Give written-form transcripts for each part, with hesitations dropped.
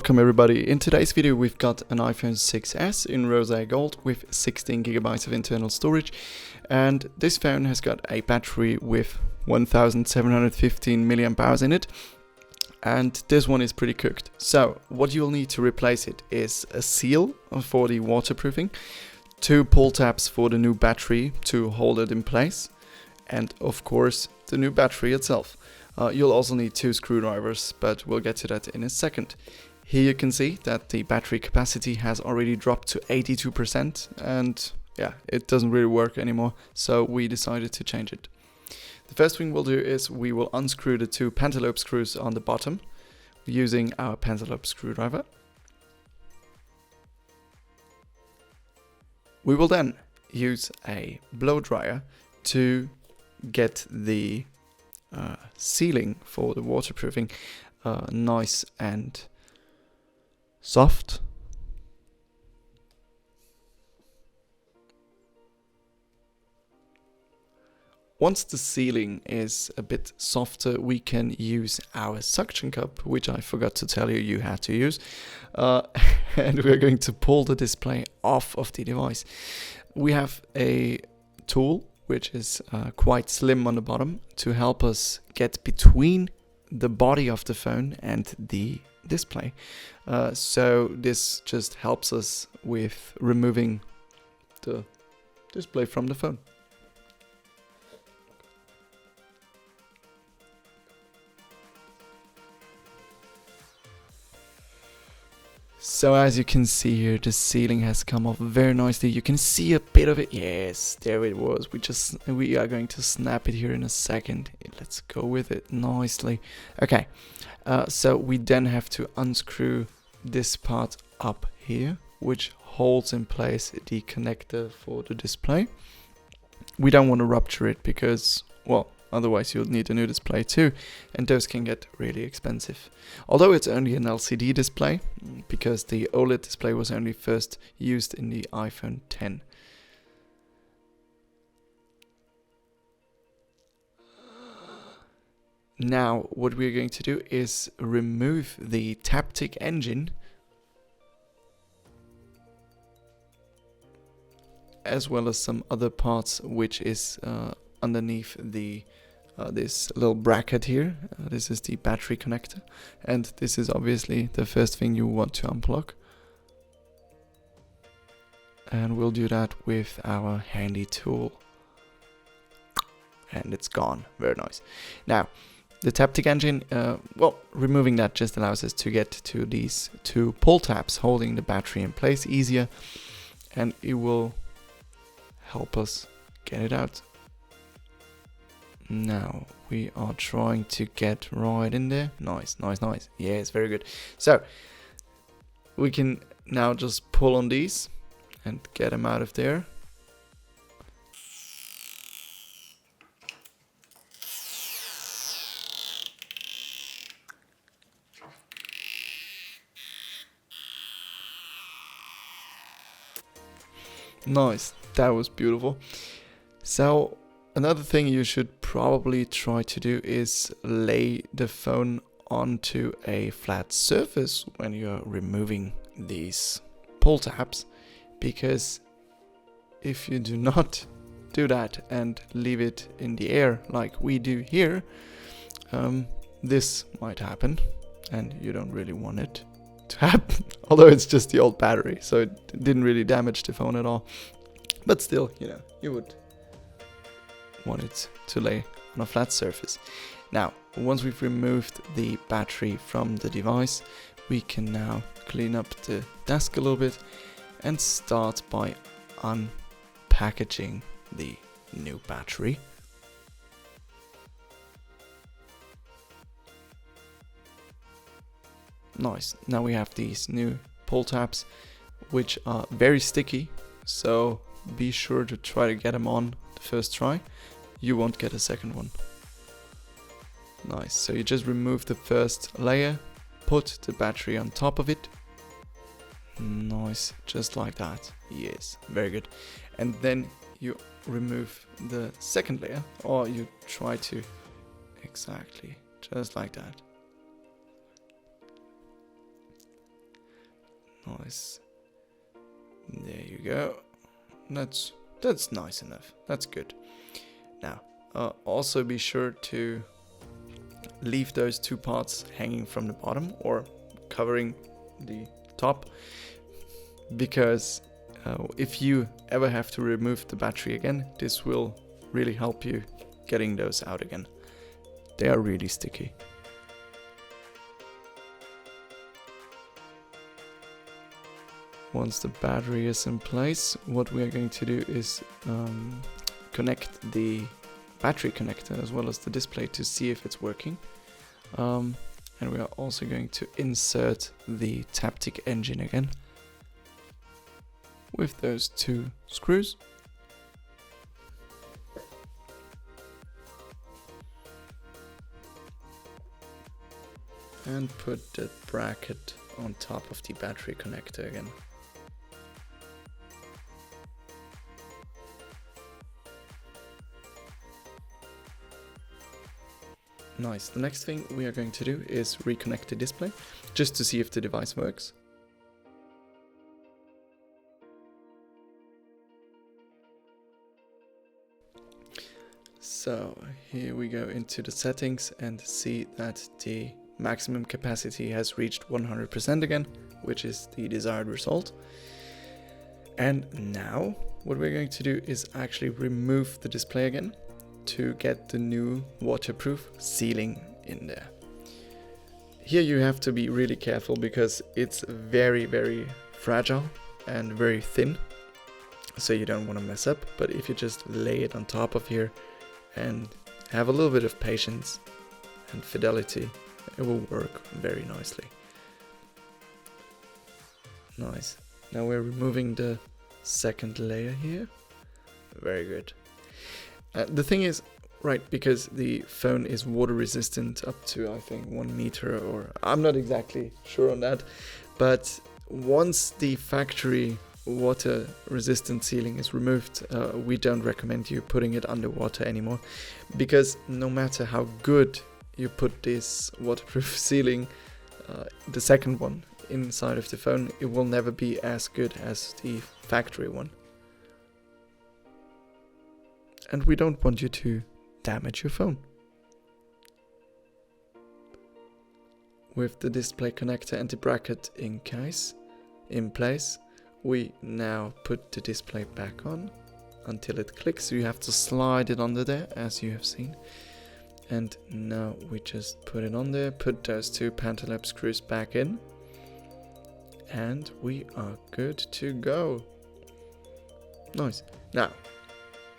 Welcome everybody. In today's video we've got an iPhone 6s in rosé gold with 16 gigabytes of internal storage, and this phone has got a battery with 1715 milliamp hours in it, and this one is pretty cooked. So what you'll need to replace it is a seal for the waterproofing, 2 pull tabs for the new battery to hold it in place, and of course the new battery itself. You'll also need 2 screwdrivers, but we'll get to that in a second. Here you can see that the battery capacity has already dropped to 82%, and yeah, it doesn't really work anymore, so we decided to change it. The first thing we'll do is we will unscrew the 2 pentalobe screws on the bottom using our pentalobe screwdriver. We will then use a blow dryer to get the sealing for the waterproofing nice and soft. Once the sealing is a bit softer, we can use our suction cup, which I forgot to tell you had to use, and we're going to pull the display off of the device. We have a tool which is quite slim on the bottom to help us get between the body of the phone and the display. So this just helps us with removing the display from the phone. So as you can see here, the sealing has come off very nicely. You can see a bit of it. Yes, there it was. We are going to snap it here in a second. Let's go with it nicely. Okay, so we then have to unscrew this part up here, which holds in place the connector for the display. We don't want to rupture it because, well, otherwise you'll need a new display too, and those can get really expensive. Although it's only an LCD display, because the OLED display was only first used in the iPhone 10. Now what we're going to do is remove the Taptic engine, as well as some other parts which is underneath the this little bracket here. This is the battery connector, and this is obviously the first thing you want to unplug, and we'll do that with our handy tool, and it's gone. Very nice. Now the Taptic engine, well, removing that just allows us to get to these 2 pull tabs holding the battery in place easier, and it will help us get it out. Now we are trying to get right in there. Nice, nice, nice. Yes, very good. So we can now just pull on these and get them out of there. Nice, that was beautiful. So another thing you should probably try to do is lay the phone onto a flat surface when you're removing these pull tabs, because if you do not do that and leave it in the air like we do here, this might happen, and you don't really want it to happen. Although it's just the old battery, so it didn't really damage the phone at all, but still, you know, you would want it to lay on a flat surface. Now once we've removed the battery from the device, we can now clean up the desk a little bit and start by unpackaging the new battery. Nice. Now we have these new pull tabs, which are very sticky, so be sure to try to get them on the first try. You won't get a second one. Nice. So you just remove the first layer, put the battery on top of it. Nice, just like that. Yes, very good. And then you remove the second layer, or you try to, exactly, just like that. Nice. There you go. That's nice enough. That's good. Now, also be sure to leave those two parts hanging from the bottom or covering the top, because if you ever have to remove the battery again, this will really help you getting those out again. They are really sticky. Once the battery is in place, what we are going to do is connect the battery connector as well as the display to see if it's working. And we are also going to insert the Taptic engine again with those two screws. And put the bracket on top of the battery connector again. Nice. The next thing we are going to do is reconnect the display, just to see if the device works. So here we go into the settings and see that the maximum capacity has reached 100% again, which is the desired result. And now what we're going to do is actually remove the display again to get the new waterproof sealing in there. Here you have to be really careful because it's very, very fragile and very thin, so you don't want to mess up. But if you just lay it on top of here and have a little bit of patience and fidelity, it will work very nicely. Nice. Now we're removing the second layer here. Very good. The thing is, right, because the phone is water resistant up to, I think, 1 meter, or I'm not exactly sure on that, but once the factory water resistant sealing is removed, we don't recommend you putting it underwater anymore, because no matter how good you put this waterproof sealing, the second one inside of the phone, it will never be as good as the factory one. And we don't want you to damage your phone. With the display connector and the bracket in place, we now put the display back on until it clicks. You have to slide it under there, as you have seen. And now we just put it on there, put those two Pantalab screws back in, and we are good to go. Nice. Now,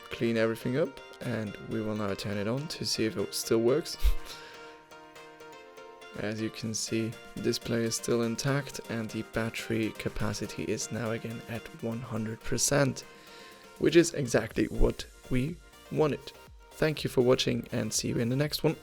clean everything up, and we will now turn it on to see if it still works. As you can see, the display is still intact and the battery capacity is now again at 100%, which is exactly what we wanted. Thank you for watching and see you in the next one.